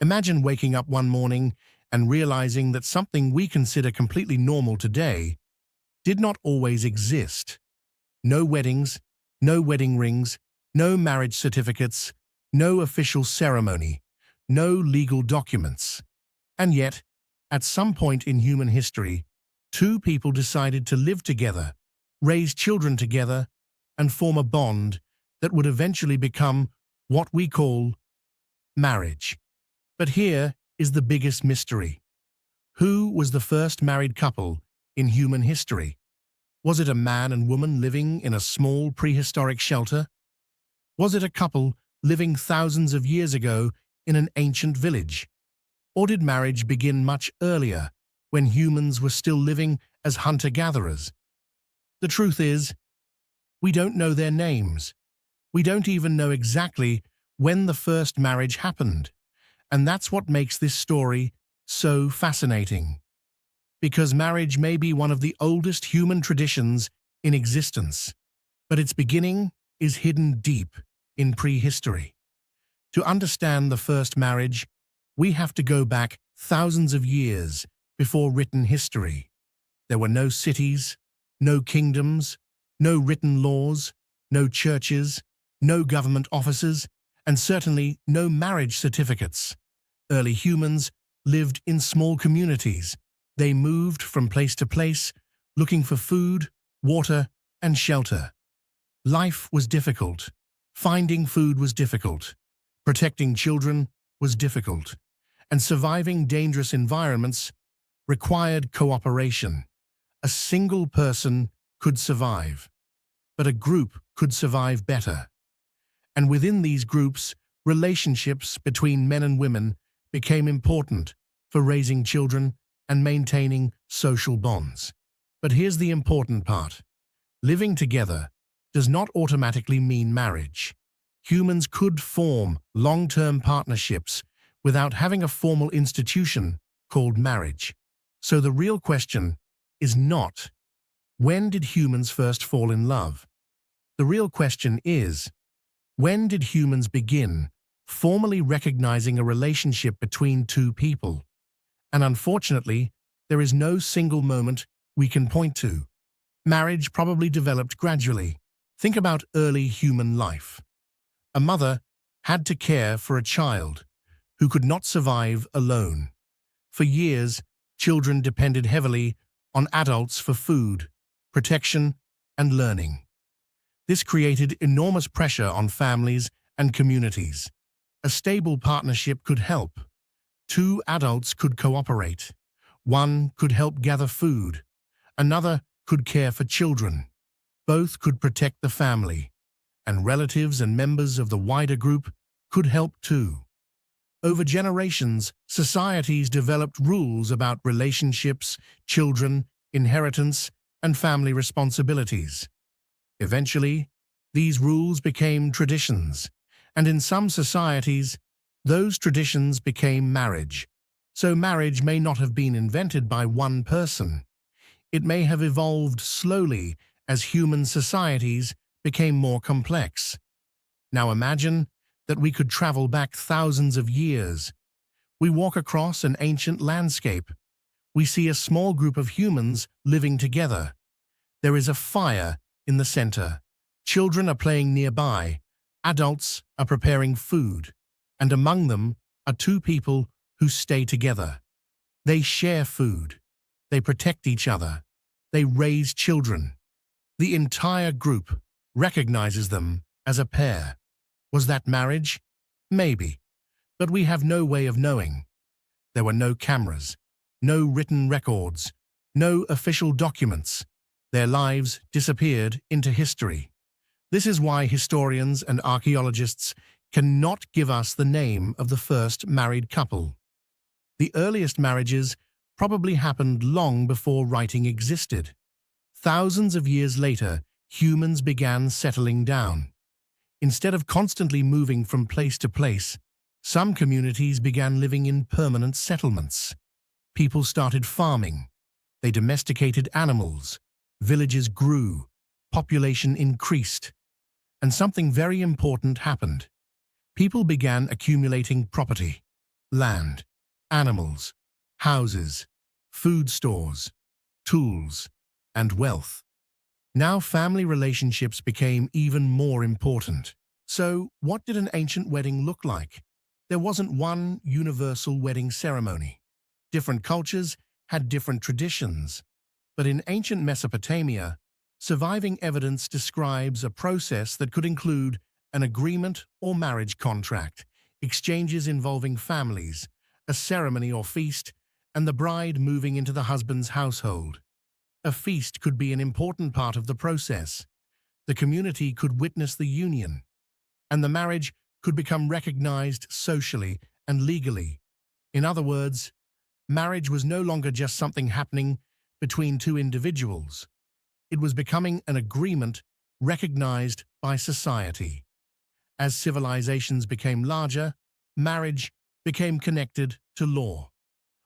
Imagine waking up one morning and realizing that something we consider completely normal today did not always exist. No weddings, no wedding rings, no marriage certificates, no official ceremony, no legal documents. And yet, at some point in human history, two people decided to live together, raise children together, and form a bond that would eventually become what we call marriage. But here is the biggest mystery. Who was the first married couple in human history? Was it a man and woman living in a small prehistoric shelter? Was it a couple living thousands of years ago in an ancient village? Or did marriage begin much earlier, when humans were still living as hunter-gatherers? The truth is, we don't know their names. We don't even know exactly when the first marriage happened. And that's what makes this story so fascinating. Because marriage may be one of the oldest human traditions in existence, but its beginning is hidden deep in prehistory. To understand the first marriage, we have to go back thousands of years before written history. There were no cities, no kingdoms, no written laws, no churches, no government offices, and certainly no marriage certificates. Early humans lived in small communities. They moved from place to place, looking for food, water, and shelter. Life was difficult. Finding food was difficult. Protecting children was difficult. And surviving dangerous environments required cooperation. A single person could survive, but a group could survive better. And within these groups, relationships between men and women became important for raising children and maintaining social bonds. But here's the important part. Living together does not automatically mean marriage. Humans could form long-term partnerships without having a formal institution called marriage. So the real question is not, when did humans first fall in love? The real question is, when did humans begin formally recognizing a relationship between two people? And unfortunately, there is no single moment we can point to. Marriage probably developed gradually. Think about early human life. A mother had to care for a child who could not survive alone. For years, children depended heavily on adults for food, protection, and learning. This created enormous pressure on families and communities. A stable partnership could help. Two adults could cooperate. One could help gather food. Another could care for children. Both could protect the family. And relatives and members of the wider group could help too. Over generations, societies developed rules about relationships, children, inheritance, and family responsibilities. Eventually, these rules became traditions, and in some societies, those traditions became marriage. So marriage may not have been invented by one person. It may have evolved slowly as human societies became more complex. Now imagine that we could travel back thousands of years. We walk across an ancient landscape. We see a small group of humans living together. There is a fire in the center. Children are playing nearby. Adults are preparing food. And among them are two people who stay together. They share food. They protect each other. They raise children. The entire group recognizes them as a pair. Was that marriage? Maybe. But we have no way of knowing. There were no cameras, no written records, no official documents. Their lives disappeared into history. This is why historians and archaeologists cannot give us the name of the first married couple. The earliest marriages probably happened long before writing existed. Thousands of years later, humans began settling down. Instead of constantly moving from place to place, some communities began living in permanent settlements. People started farming. They domesticated animals. Villages grew. Population increased. And something very important happened. People began accumulating property. land, animals, houses, food stores, tools, and wealth. Now family relationships became even more important. So, what did an ancient wedding look like? There wasn't one universal wedding ceremony. Different cultures had different traditions. But in ancient Mesopotamia, surviving evidence describes a process that could include an agreement or marriage contract, exchanges involving families, a ceremony or feast, and the bride moving into the husband's household. A feast could be an important part of the process. The community could witness the union, and the marriage could become recognized socially and legally. In other words, marriage was no longer just something happening between two individuals. It was becoming an agreement recognized by society. As civilizations became larger, marriage became connected to law.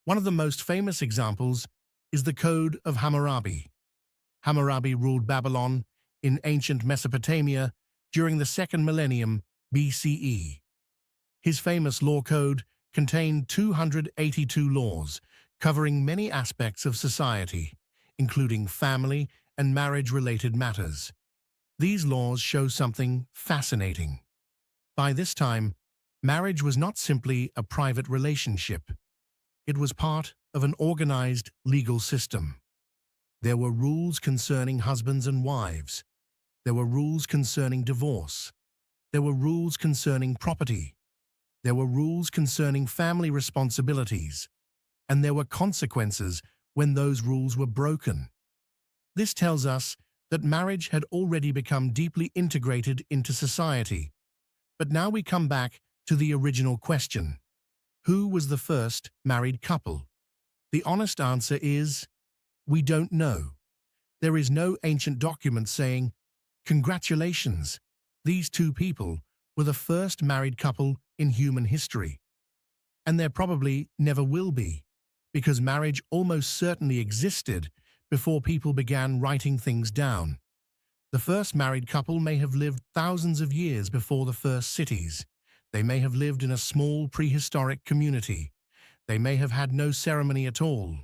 One of the most famous examples is the Code of Hammurabi. Hammurabi ruled Babylon in ancient Mesopotamia during the second millennium BCE. His famous law code contained 282 laws covering many aspects of society, including family and marriage-related matters. These laws show something fascinating. By this time, marriage was not simply a private relationship. It was part of an organized legal system. There were rules concerning husbands and wives. There were rules concerning divorce. There were rules concerning property. There were rules concerning family responsibilities. And there were consequences when those rules were broken. This tells us that marriage had already become deeply integrated into society. But now we come back to the original question. Who was the first married couple? The honest answer is, we don't know. There is no ancient document saying, "Congratulations, these two people were the first married couple in human history." And there probably never will be, because marriage almost certainly existed before people began writing things down. The first married couple may have lived thousands of years before the first cities. They may have lived in a small prehistoric community. They may have had no ceremony at all.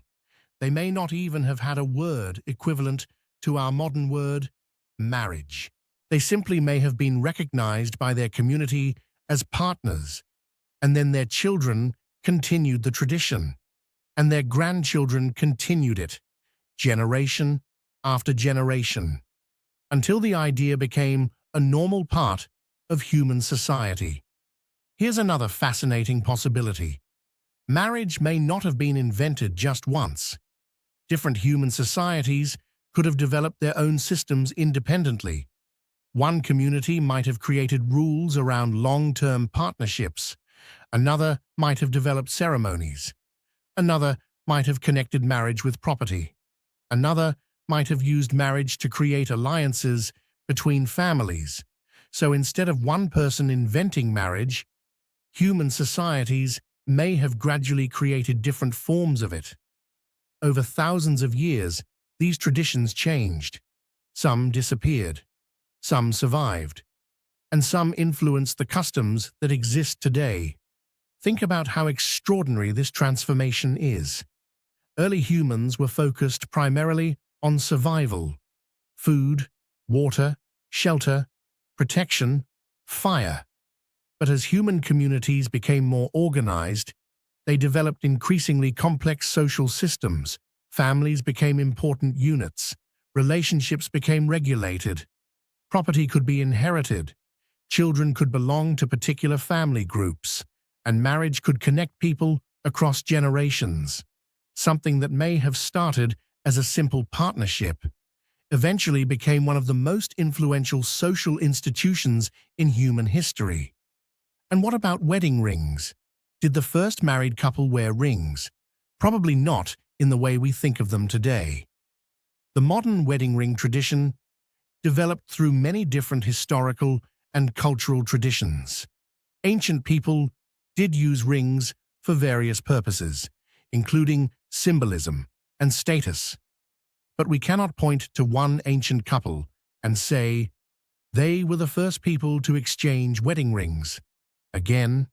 They may not even have had a word equivalent to our modern word, marriage. They simply may have been recognized by their community as partners, and then their children continued the tradition, and their grandchildren continued it, generation after generation, until the idea became a normal part of human society. Here's another fascinating possibility. Marriage may not have been invented just once. Different human societies could have developed their own systems independently. One community might have created rules around long-term partnerships. Another might have developed ceremonies. Another might have connected marriage with property. Another might have used marriage to create alliances between families. So instead of one person inventing marriage, human societies may have gradually created different forms of it. Over thousands of years, these traditions changed. Some disappeared. Some survived. And some influenced the customs that exist today. Think about how extraordinary this transformation is. Early humans were focused primarily on survival: food, water, shelter, protection, fire. But as human communities became more organized, they developed increasingly complex social systems. Families became important units. Relationships became regulated. Property could be inherited. Children could belong to particular family groups. And marriage could connect people across generations. Something that may have started as a simple partnership eventually became one of the most influential social institutions in human history. And what about wedding rings? Did the first married couple wear rings? Probably not in the way we think of them today. The modern wedding ring tradition developed through many different historical and cultural traditions. Ancient people did use rings for various purposes, including symbolism and status. But we cannot point to one ancient couple and say, they were the first people to exchange wedding rings. Again,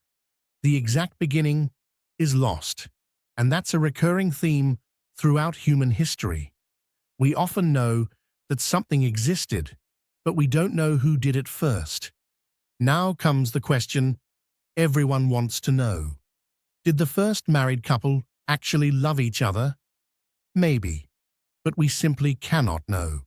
the exact beginning is lost, and that's a recurring theme throughout human history. We often know that something existed, but we don't know who did it first. Now comes the question everyone wants to know. Did the first married couple actually love each other? Maybe, but we simply cannot know.